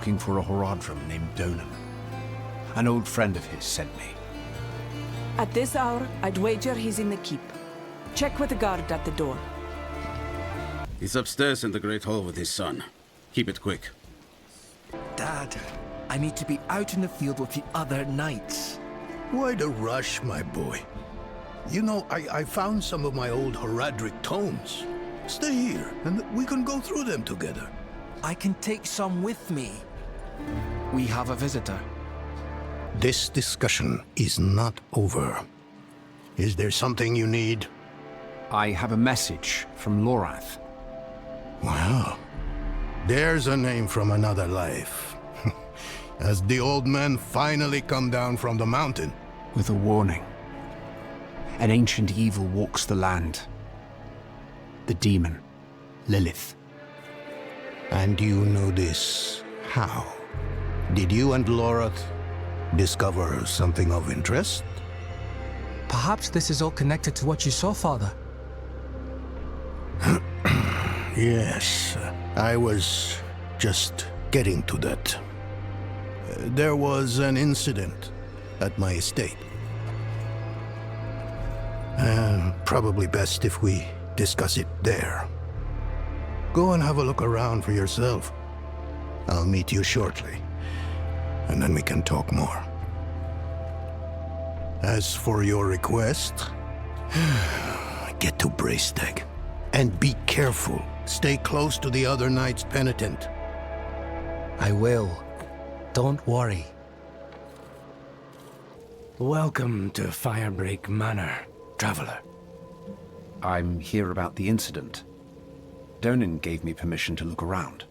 looking for a Horadrim named Donan. An old friend of his sent me. At this hour, I'd wager he's in the keep. Check with the guard at the door. He's upstairs in the Great Hall with his son. Keep it quick. Dad, I need to be out in the field with the other knights. Why the rush, my boy? You know, I found some of my old Horadric tomes. Stay here, and we can go through them together. I can take some with me. We have a visitor. This discussion is not over. Is there something you need? I have a message from Lorath. Well, there's a name from another life. Has the old man finally come down from the mountain? With a warning. An ancient evil walks the land. The demon, Lilith. And you know this how? Did you and Lorath discover something of interest? Perhaps this is all connected to what you saw, Father. Yes, I was just getting to that. There was an incident at my estate. Probably best if we discuss it there. Go and have a look around for yourself. I'll meet you shortly, and then we can talk more. As for your request, get to Braestag. And be careful. Stay close to the other knights penitent. I will. Don't worry. Welcome to Firebreak Manor, traveler. I'm here about the incident. Donan gave me permission to look around.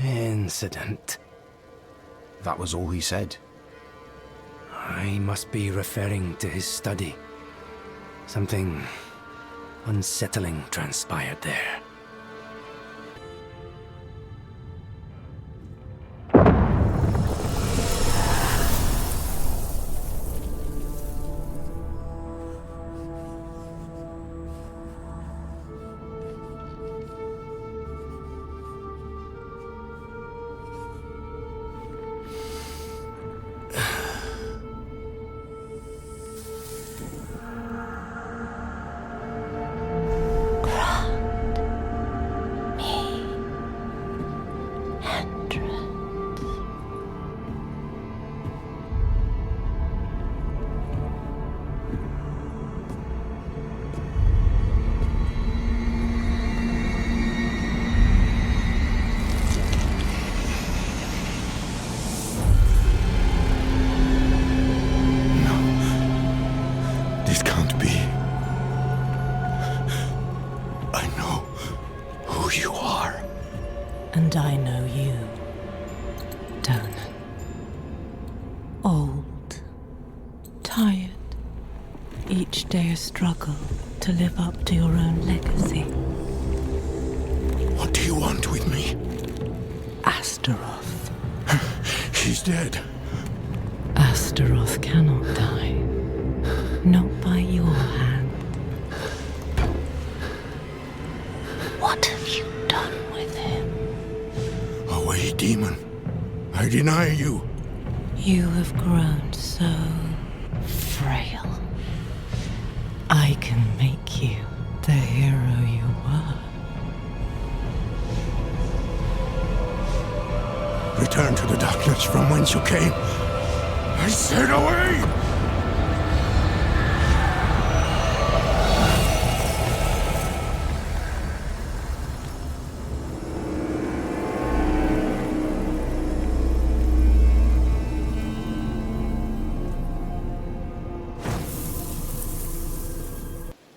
Incident. That was all he said. I must be referring to his study. Something unsettling transpired there. This can't be. I know who you are. And I know you, Donan. Old, tired, each day a struggle to live up to your own legacy. What do you want with me? Astaroth. She's dead. Astaroth cannot die. Not by your hand. What have you done with him? Away, demon. I deny you. You have grown so frail. I can make you the hero you were. Return to the darkness from whence you came. I said away!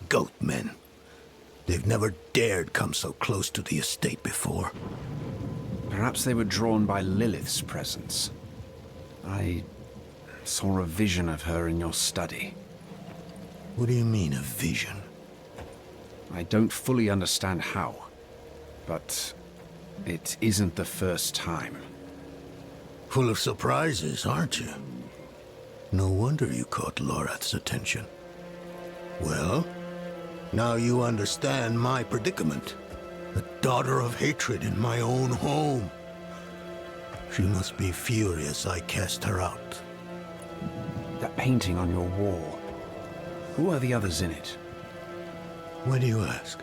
Goatmen. They've never dared come so close to the estate before. Perhaps they were drawn by Lilith's presence. I saw a vision of her in your study. What do you mean, a vision? I don't fully understand how, but it isn't the first time. Full of surprises, aren't you? No wonder you caught Lorath's attention. Well, now you understand my predicament. A daughter of hatred in my own home. She must be furious I cast her out. That painting on your wall. Who are the others in it? Why do you ask?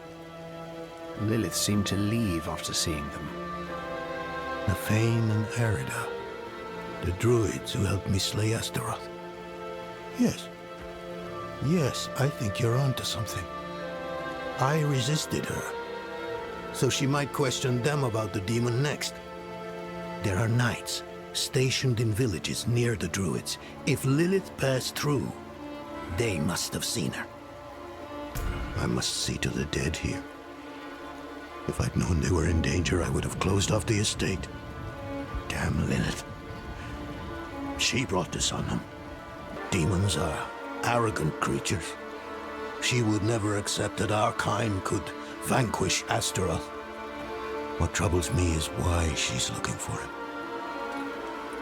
Lilith seemed to leave after seeing them. Nafane and Erida. The druids who helped me slay Astaroth. Yes. Yes, I think you're onto something. I resisted her, so she might question them about the demon next. There are knights stationed in villages near the druids. If Lilith passed through, they must have seen her. I must see to the dead here. If I'd known they were in danger, I would have closed off the estate. Damn Lilith. She brought this on them. Demons are arrogant creatures. She would never accept that our kind could vanquish Astaroth. What troubles me is why she's looking for him.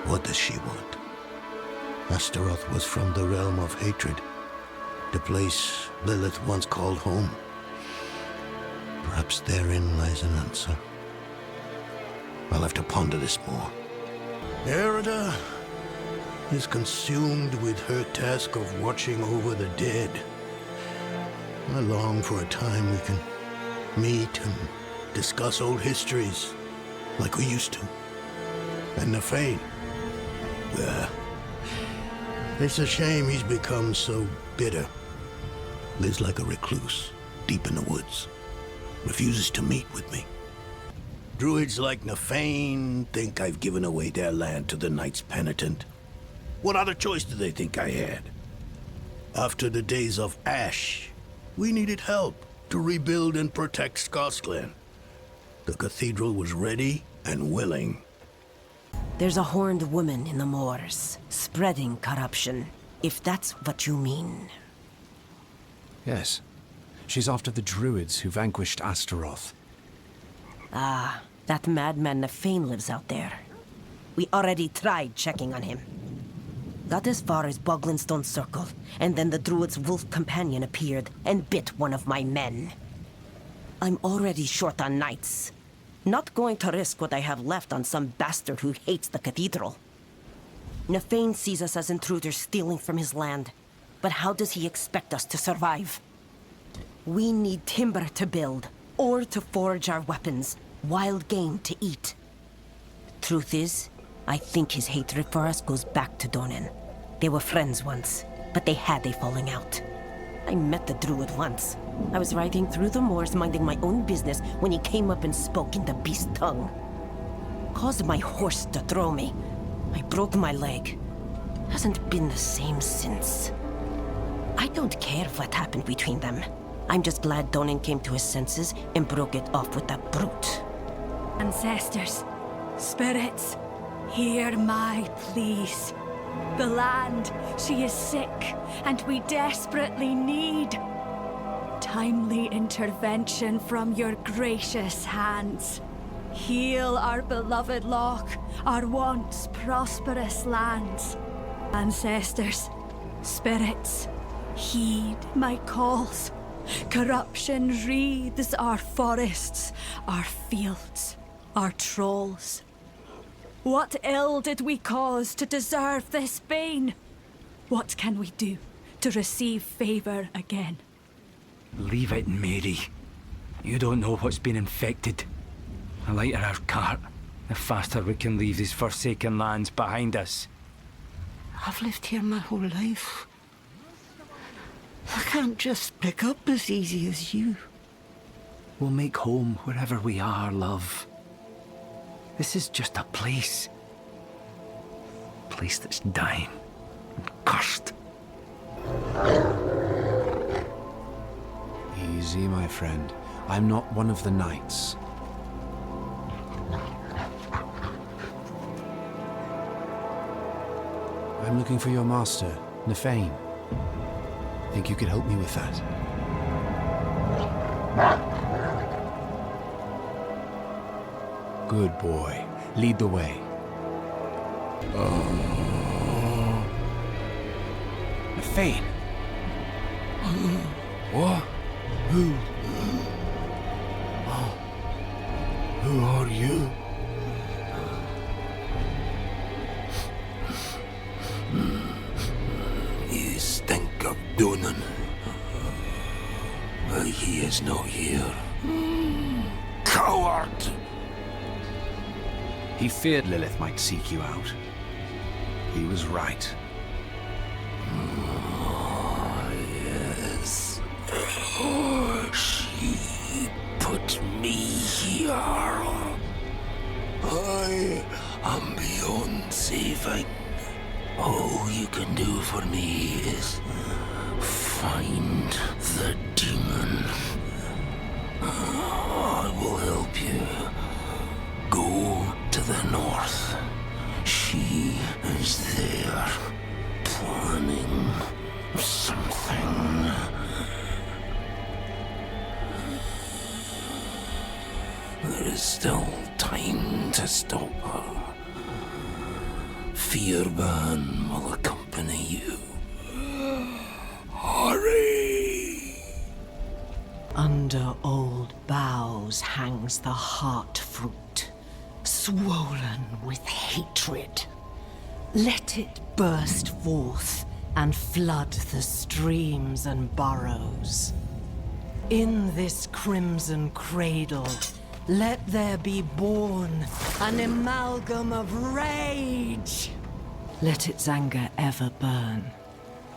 What does she want? Astaroth was from the realm of hatred, the place Lilith once called home. Perhaps therein lies an answer. I'll have to ponder this more. Erida is consumed with her task of watching over the dead. I long for a time we can meet and discuss old histories like we used to. And Nafane, well, it's a shame he's become so bitter. Lives like a recluse, deep in the woods. Refuses to meet with me. Druids like Nafane think I've given away their land to the Knights Penitent. What other choice do they think I had? After the days of Ash, we needed help to rebuild and protect Scotland. The cathedral was ready and willing. There's a horned woman in the moors, spreading corruption, if that's what you mean. Yes. She's after the druids who vanquished Astaroth. Ah, that madman Nafane lives out there. We already tried checking on him. Got as far as Boglinstone Circle, and then the druid's wolf companion appeared and bit one of my men. I'm already short on knights. Not going to risk what I have left on some bastard who hates the cathedral. Nafane sees us as intruders stealing from his land. But how does he expect us to survive? We need timber to build, ore to forge our weapons, wild game to eat. Truth is, I think his hatred for us goes back to Donan. They were friends once, but they had a falling out. I met the druid once. I was riding through the moors minding my own business when he came up and spoke in the beast tongue. Caused my horse to throw me. I broke my leg. Hasn't been the same since. I don't care what happened between them. I'm just glad Donan came to his senses and broke it off with that brute. Ancestors, spirits, hear my pleas. The land, she is sick, and we desperately need timely intervention from your gracious hands. Heal our beloved Loch, our once prosperous lands. Ancestors, spirits, heed my calls. Corruption wreathes our forests, our fields, our trolls. What ill did we cause to deserve this bane? What can we do to receive favor again? Leave it, Mary. You don't know what's been infected. The lighter our cart, the faster we can leave these forsaken lands behind us. I've lived here my whole life. I can't just pick up as easy as you. We'll make home wherever we are, love. This is just a place. A place that's dying and cursed. Easy, my friend. I'm not one of the knights. I'm looking for your master, Nafane. Think you could help me with that? Good boy. Lead the way. Nafane! What? Who are you? He is not here. Coward! He feared Lilith might seek you out. He was right. Yes. She put me here. I am beyond saving. All you can do for me is find the demon. I will help you. Go to the north. She is there, planning something. There is still time to stop her. Fearban will accompany you. Hurry! Under old boughs hangs the heart fruit, swollen with hatred. Let it burst forth and flood the streams and burrows. In this crimson cradle, let there be born an amalgam of rage. Let its anger ever burn,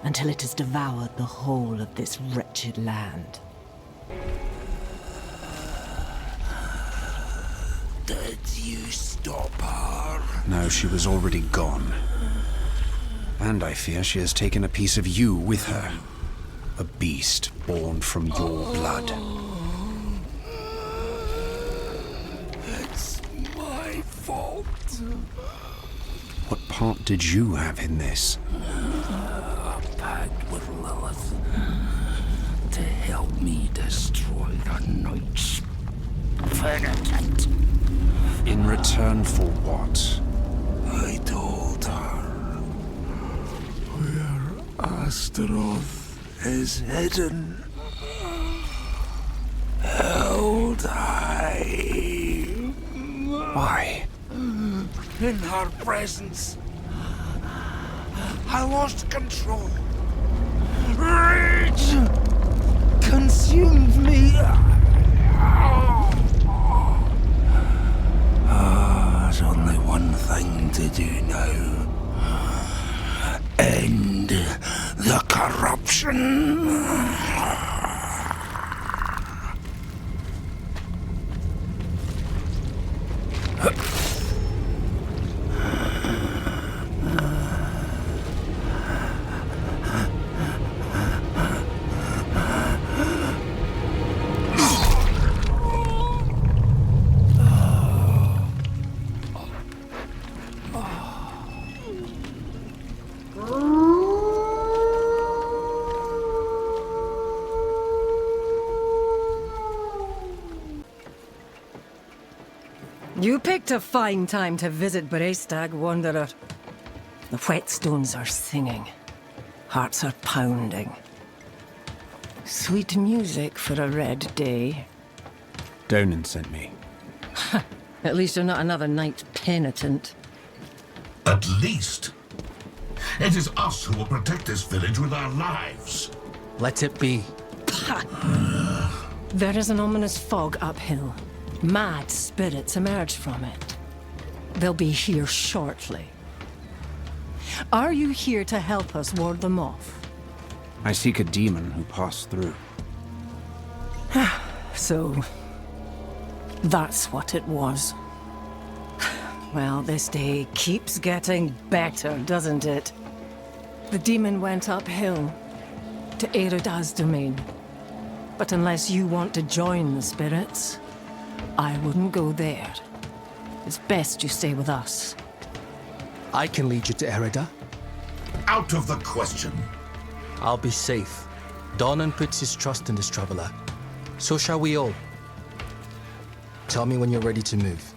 until it has devoured the whole of this wretched land. Did you stop her? No, she was already gone. And I fear she has taken a piece of you with her. A beast born from your blood. It's my fault. What part did you have in this? A pact with Lilith to help me destroy the Knight's penitent. In return for what? I told her where Astaroth is hidden, held high. Why? In her presence, I lost control. Rage consumed me. There's only one thing to do now. End the corruption. You picked a fine time to visit Brestag, Wanderer. The whetstones are singing. Hearts are pounding. Sweet music for a red day. Donan sent me. At least you're not another knight penitent. At least. It is us who will protect this village with our lives. Let it be. There is an ominous fog uphill. Mad spirits emerge from it. They'll be here shortly. Are you here to help us ward them off? I seek a demon who passed through. So, that's what it was. Well, this day keeps getting better, doesn't it? The demon went uphill to Erida's domain. But unless you want to join the spirits, I wouldn't go there. It's best you stay with us. I can lead you to Erida. Out of the question. I'll be safe. Donan puts his trust in this traveler. So shall we all. Tell me when you're ready to move.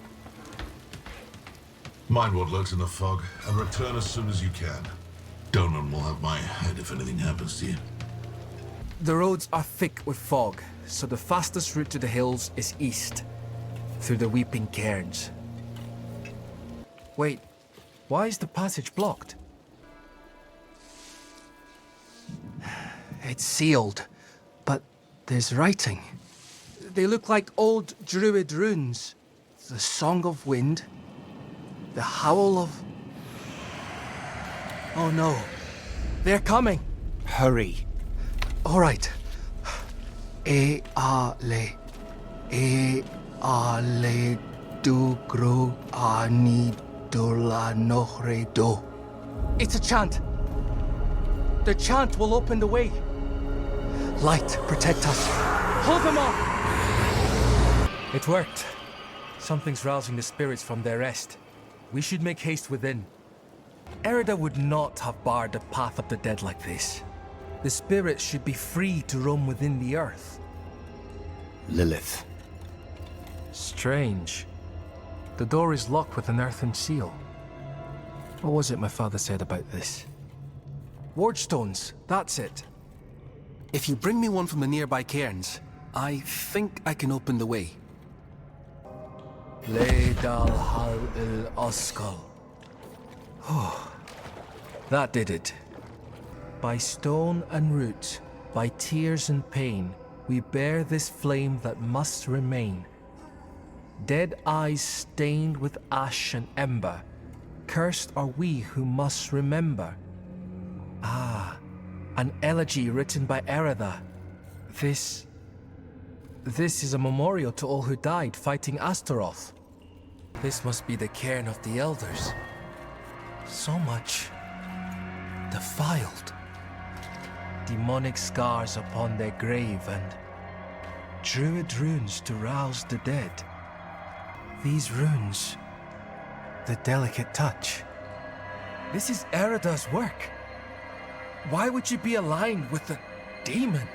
Mind what lurks in the fog, and return as soon as you can. Donan will have my head if anything happens to you. The roads are thick with fog, so the fastest route to the hills is east, through the Weeping Cairns. Wait, why is the passage blocked? It's sealed, but There's writing. They look like old druid runes. The Song of Wind. The Howl of... Oh no. They're coming. Hurry. All right. E a le do gro a ni do la nohre do. It's a chant. The chant will open the way. Light, protect us. Hold them off! It worked. Something's rousing the spirits from their rest. We should make haste within. Erida would not have barred the path of the dead like this. The spirits should be free to roam within the earth. Lilith. Strange. The door is locked with an earthen seal. What was it my father said about this? Ward stones, that's it. If you bring me one from the nearby cairns, I think I can open the way. Le dal hal il oskal. Oh, that did it. By stone and root, by tears and pain, we bear this flame that must remain. Dead eyes stained with ash and ember, cursed are we who must remember. Ah, an elegy written by Erida. This is a memorial to all who died fighting Astaroth. This must be the cairn of the elders. So much defiled. Demonic scars upon their grave and druid runes to rouse the dead. These runes, the delicate touch. This is Erida's work. Why would she be aligned with the demon?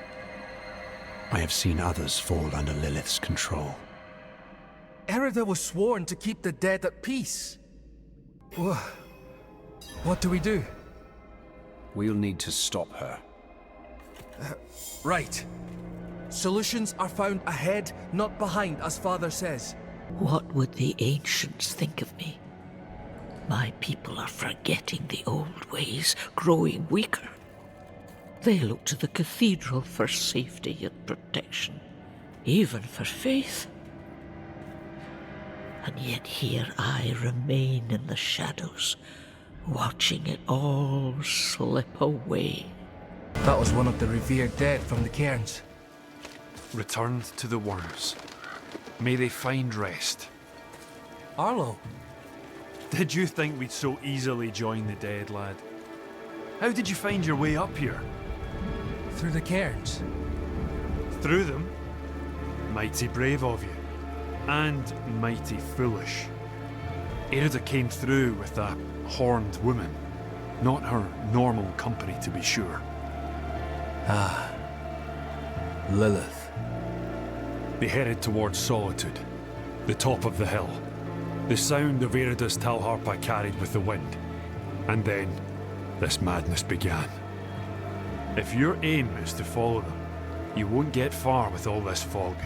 I have seen others fall under Lilith's control. Erida was sworn to keep the dead at peace. What do we do? We'll need to stop her. Right. Solutions are found ahead, not behind, as Father says. What would the ancients think of me? My people are forgetting the old ways, growing weaker. They look to the cathedral for safety and protection, even for faith. And yet here I remain in the shadows, watching it all slip away. That was one of the revered dead from the cairns. Returned to the worms. May they find rest. Arlo. Did you think we'd so easily join the dead, lad? How did you find your way up here? Through the cairns. Through them? Mighty brave of you. And mighty foolish. Erida came through with a horned woman. Not her normal company, to be sure. Ah. Lilith. They headed towards Solitude, the top of the hill. The sound of Erida's Talharpa carried with the wind. And then, this madness began. If your aim is to follow them, you won't get far with all this fog.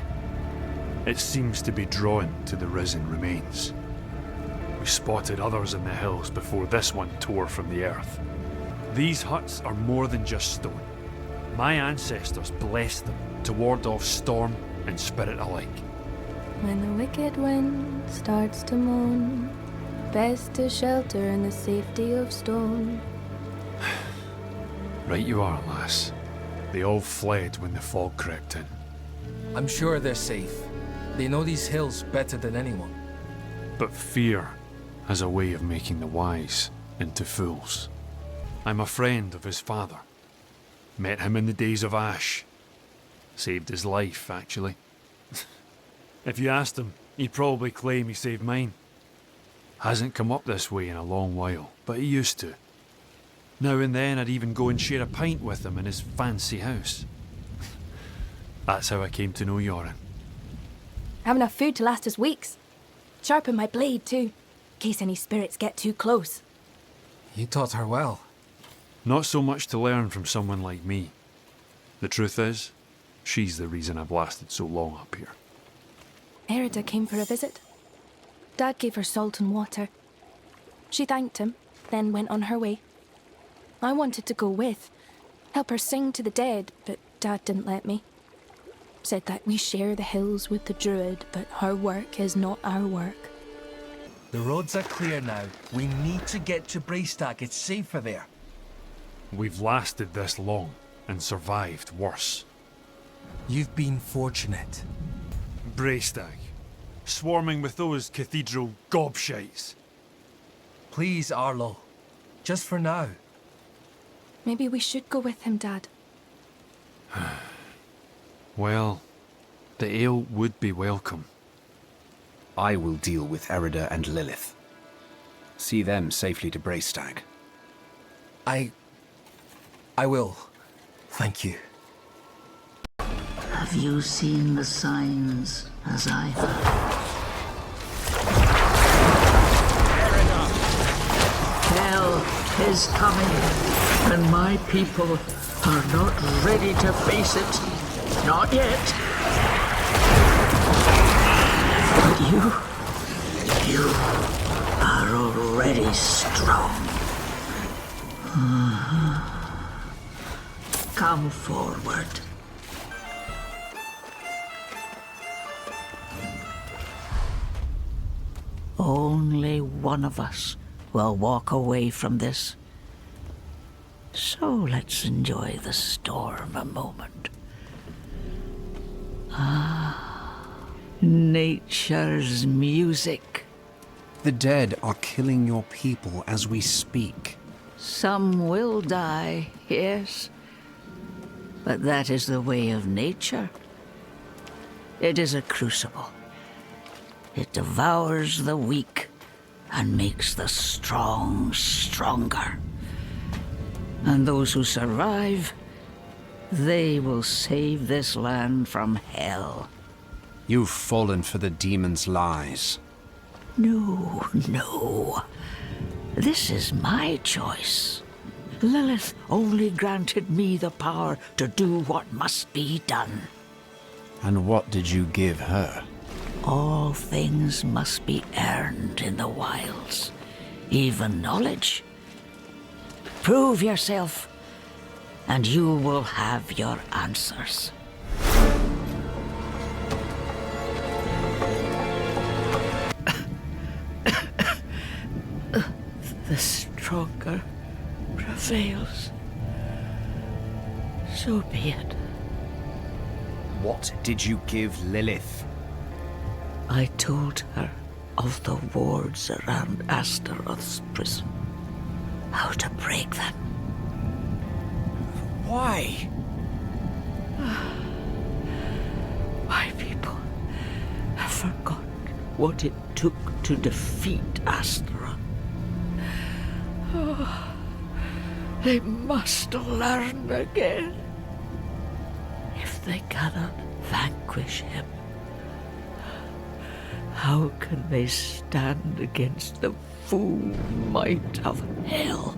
It seems to be drawn to the risen remains. We spotted others in the hills before this one tore from the earth. These huts are more than just stone. My ancestors blessed them to ward off storm and spirit alike. When the wicked wind starts to moan, best to shelter in the safety of stone. Right you are, lass. They all fled when the fog crept in. I'm sure they're safe. They know these hills better than anyone. But fear has a way of making the wise into fools. I'm a friend of his father. Met him in the days of Ash. Saved his life, actually. If you asked him, he'd probably claim he saved mine. Hasn't come up this way in a long while, but he used to. Now and then I'd even go and share a pint with him in his fancy house. That's how I came to know Yoren. Have enough food to last us weeks. Sharpen my blade too, in case any spirits get too close. You taught her well. Not so much to learn from someone like me. The truth is, she's the reason I've lasted so long up here. Erida came for a visit. Dad gave her salt and water. She thanked him, then went on her way. I wanted to go with, help her sing to the dead, but Dad didn't let me. said that we share the hills with the druid, but her work is not our work. The roads are clear now. We need to get to Braystag. It's safer there. We've lasted this long and survived worse. You've been fortunate. Braystag, swarming with those cathedral gobshites. Please, Arlo. Just for now. Maybe we should go with him, Dad. Well, the ale would be welcome. I will deal with Erida and Lilith. See them safely to Braystag. I will. Thank you. Have you seen the signs as I have? Hell is coming, and my people are not ready to face it. Not yet. But you are already strong. Come forward. Only one of us will walk away from this. So let's enjoy the storm a moment. Nature's music. The dead are killing your people as we speak. Some will die, yes. But that is the way of nature. It is a crucible. It devours the weak and makes the strong stronger. And those who survive, they will save this land from hell. You've fallen for the demon's lies. No, no. This is my choice. Lilith only granted me the power to do what must be done. And what did you give her? All things must be earned in the wilds, even knowledge. Prove yourself, and you will have your answers. The stronger prevails. So be it. What did you give Lilith? I told her of the wards around Astaroth's prison. How to break them. Why? My people have forgotten what it took to defeat Astaroth. They must learn again. If they cannot vanquish him, how can they stand against the full might of hell?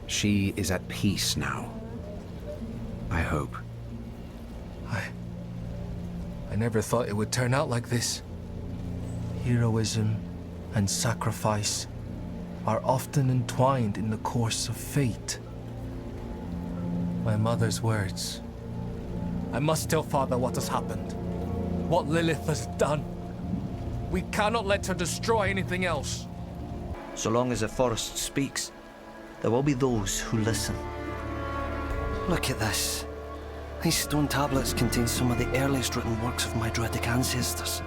She is at peace now. I hope. I never thought it would turn out like this. Heroism and sacrifice are often entwined in the course of fate. My mother's words. I must tell Father what has happened. What Lilith has done. We cannot let her destroy anything else. So long as the forest speaks, there will be those who listen. Look at this. These stone tablets contain some of the earliest written works of my Druidic ancestors.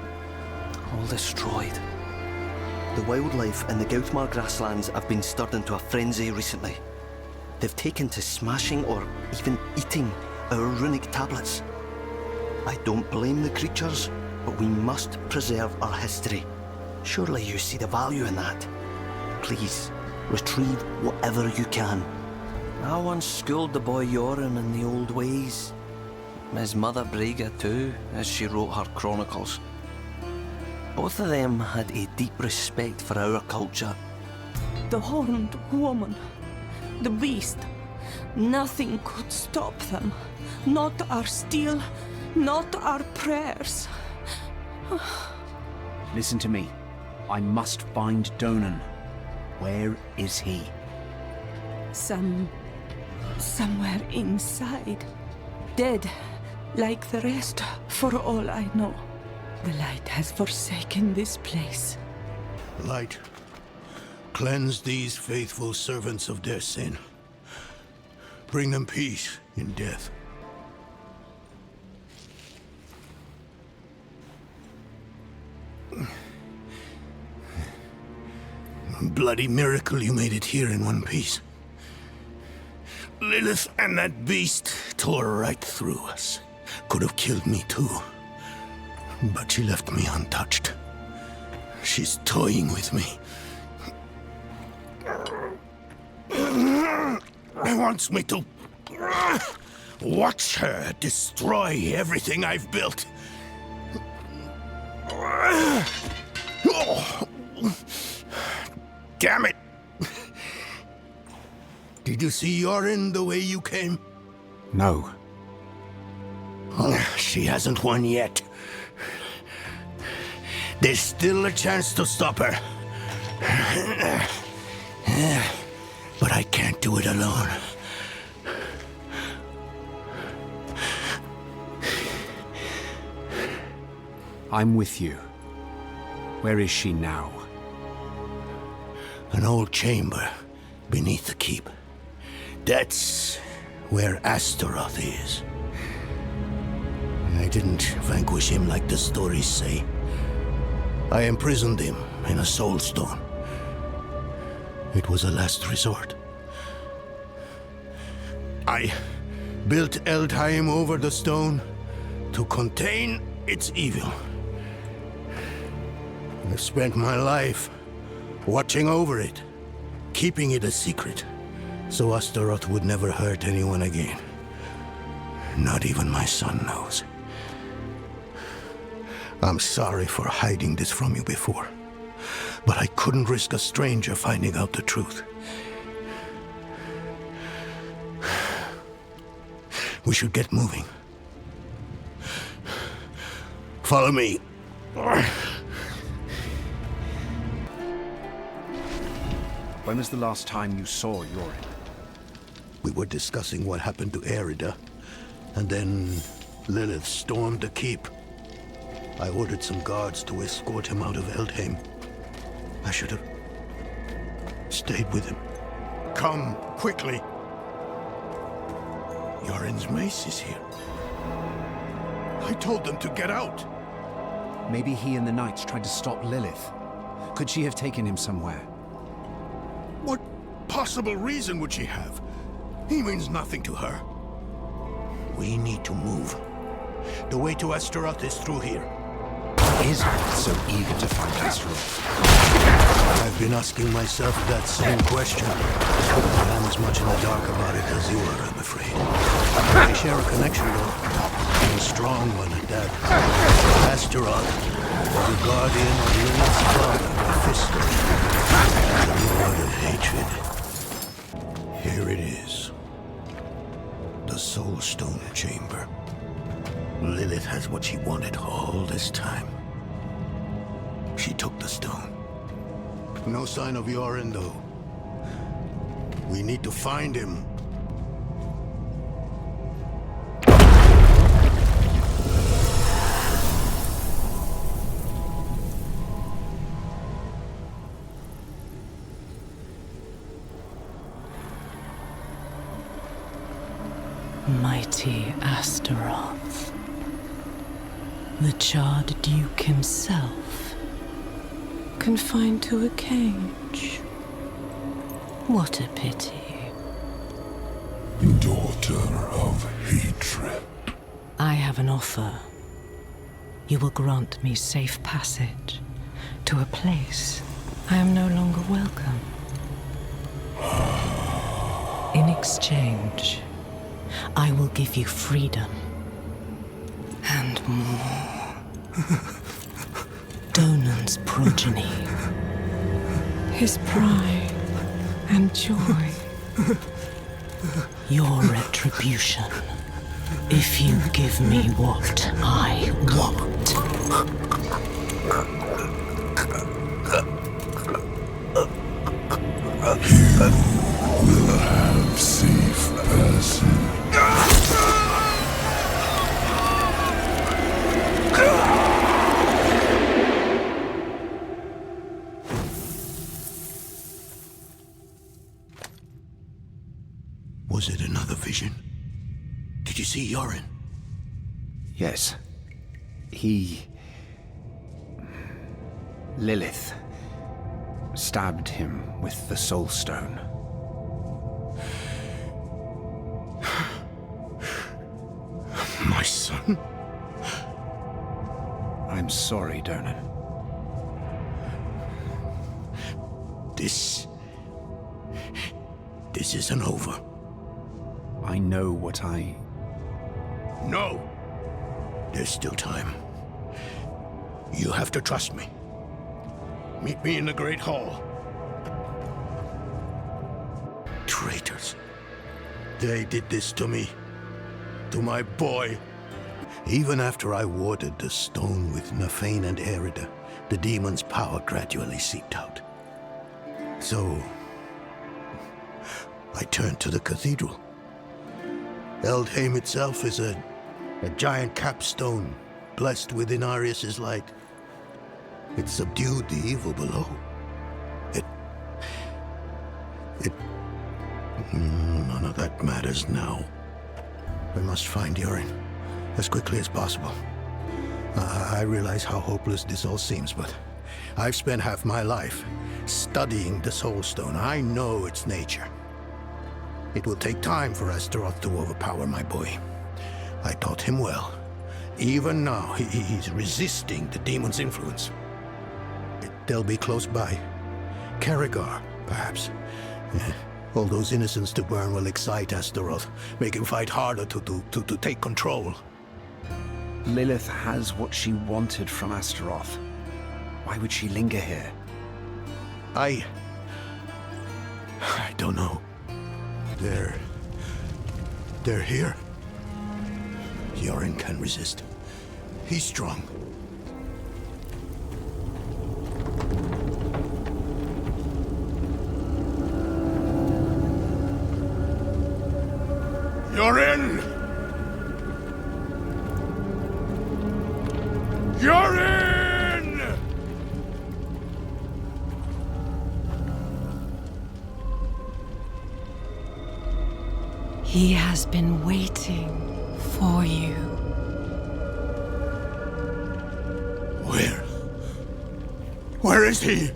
All destroyed. The wildlife in the Gautmar grasslands have been stirred into a frenzy recently. They've taken to smashing or even eating our runic tablets. I don't blame the creatures, but we must preserve our history. Surely you see the value in that. Please, retrieve whatever you can. I once schooled the boy Yoren in the old ways. His mother Brega too, as she wrote her chronicles. Both of them had a deep respect for our culture. The horned woman, the beast. Nothing could stop them. Not our steel, not our prayers. Listen to me. I must find Donan. Where is he? Some Somewhere inside. Dead, like the rest, for all I know. The light has forsaken this place. Light, cleanse these faithful servants of their sin. Bring them peace in death. Bloody miracle you made it here in one piece. Lilith and that beast tore right through us. Could have killed me too. But she left me untouched. She's toying with me. Wants me to watch her destroy everything I've built. Oh, damn it! Did you see Yorin the way you came? No. She hasn't won yet. There's still a chance to stop her. But I can't do it alone. I'm with you. Where is she now? An old chamber beneath the keep. That's where Astaroth is. I didn't vanquish him like the stories say. I imprisoned him in a soul stone. It was a last resort. I built Eldheim over the stone to contain its evil. I've spent my life watching over it, keeping it a secret, so Astaroth would never hurt anyone again. Not even my son knows. I'm sorry for hiding this from you before, but I couldn't risk a stranger finding out the truth. We should get moving. Follow me. When was the last time you saw Yorin? We were discussing what happened to Erida, and then Lilith stormed the keep. I ordered some guards to escort him out of Eldheim. I should have stayed with him. Come, quickly. Yorin's mace is here. I told them to get out. Maybe he and the Knights tried to stop Lilith. Could she have taken him somewhere? What possible reason would she have? He means nothing to her. We need to move. The way to Astaroth is through here. Is Lilith so eager to find Astaroth? I've been asking myself that same question. I'm as much in the dark about it as you are, I'm afraid. We share a connection, though. And a strong one at that. Astaroth was a guardian of Lilith's father, Mephisto. And a lord of hatred. Here it is. The Soul Stone Chamber. Lilith has what she wanted all this time. She took the stone. No sign of Yorin, though. We need to find him. Mighty Astaroth. The charred duke himself, confined to a cage. What a pity. Daughter of hatred. I have an offer. You will grant me safe passage to a place I am no longer welcome. In exchange, I will give you freedom and more. Donan's progeny, his pride and joy, your retribution, if you give me what I want. You will have safe Was it another vision? Did you see Yorin? Yes. Lilith stabbed him with the Soul Stone. My son? I'm sorry, Donan. This isn't over. I know what No! There's still time. You have to trust me. Meet me in the Great Hall. Traitors. They did this to me. To my boy. Even after I warded the stone with Nafane and Erida, the demon's power gradually seeped out. So, I turned to the cathedral. Eldheim itself is a giant capstone, blessed with Inarius' light. It subdued the evil below. None of that matters now. I must find Yorin as quickly as possible. I realize how hopeless this all seems, but I've spent half my life studying the Soul Stone. I know its nature. It will take time for Astaroth to overpower my boy. I taught him well. Even now, he's resisting the demon's influence. They'll be close by. Karagar, perhaps. All those innocents to burn will excite Astaroth, make him fight harder to take control. Lilith has what she wanted from Astaroth. Why would she linger here? I don't know. They're here. Yorin can resist. He's strong. Yorin! Yorin! He has been waiting for you. Where is he?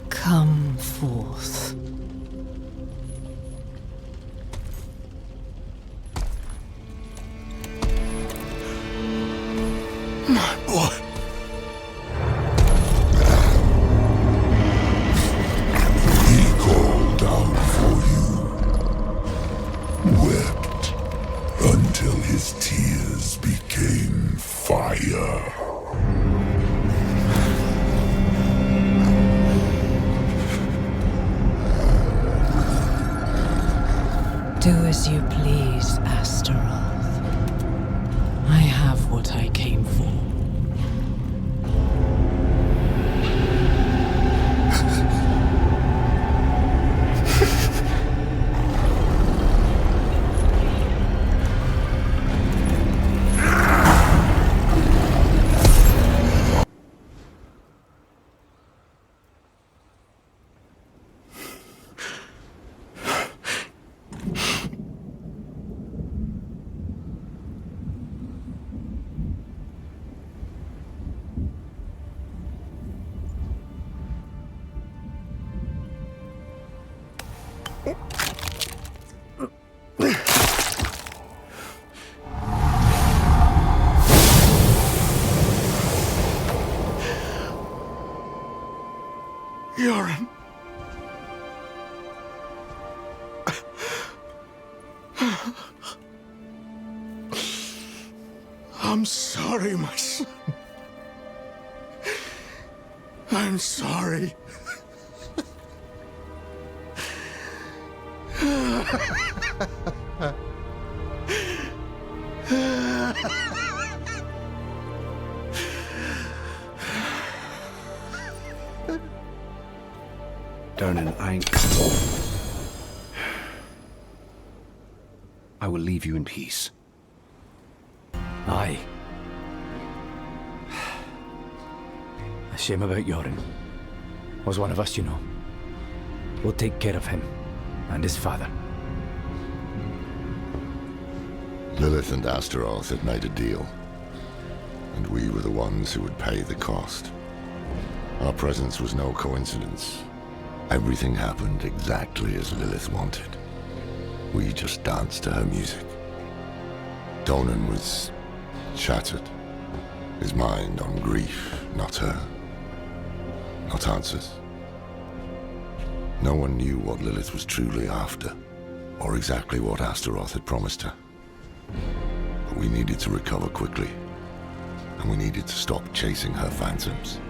Come forth. My boy. He called out for you, wept until his tears became fire. Do as you please, Astaroth. I have what I came for. Yorin. I'm sorry, my son. I'm sorry. Donan, I will leave you in peace. Aye. A shame about Yoren. Was one of us, you know. We'll take care of him and his father. Lilith and Astaroth had made a deal, and we were the ones who would pay the cost. Our presence was no coincidence. Everything happened exactly as Lilith wanted. We just danced to her music. Donan was shattered, his mind on grief, not her. Not answers. No one knew what Lilith was truly after, or exactly what Astaroth had promised her. But we needed to recover quickly, and we needed to stop chasing her phantoms.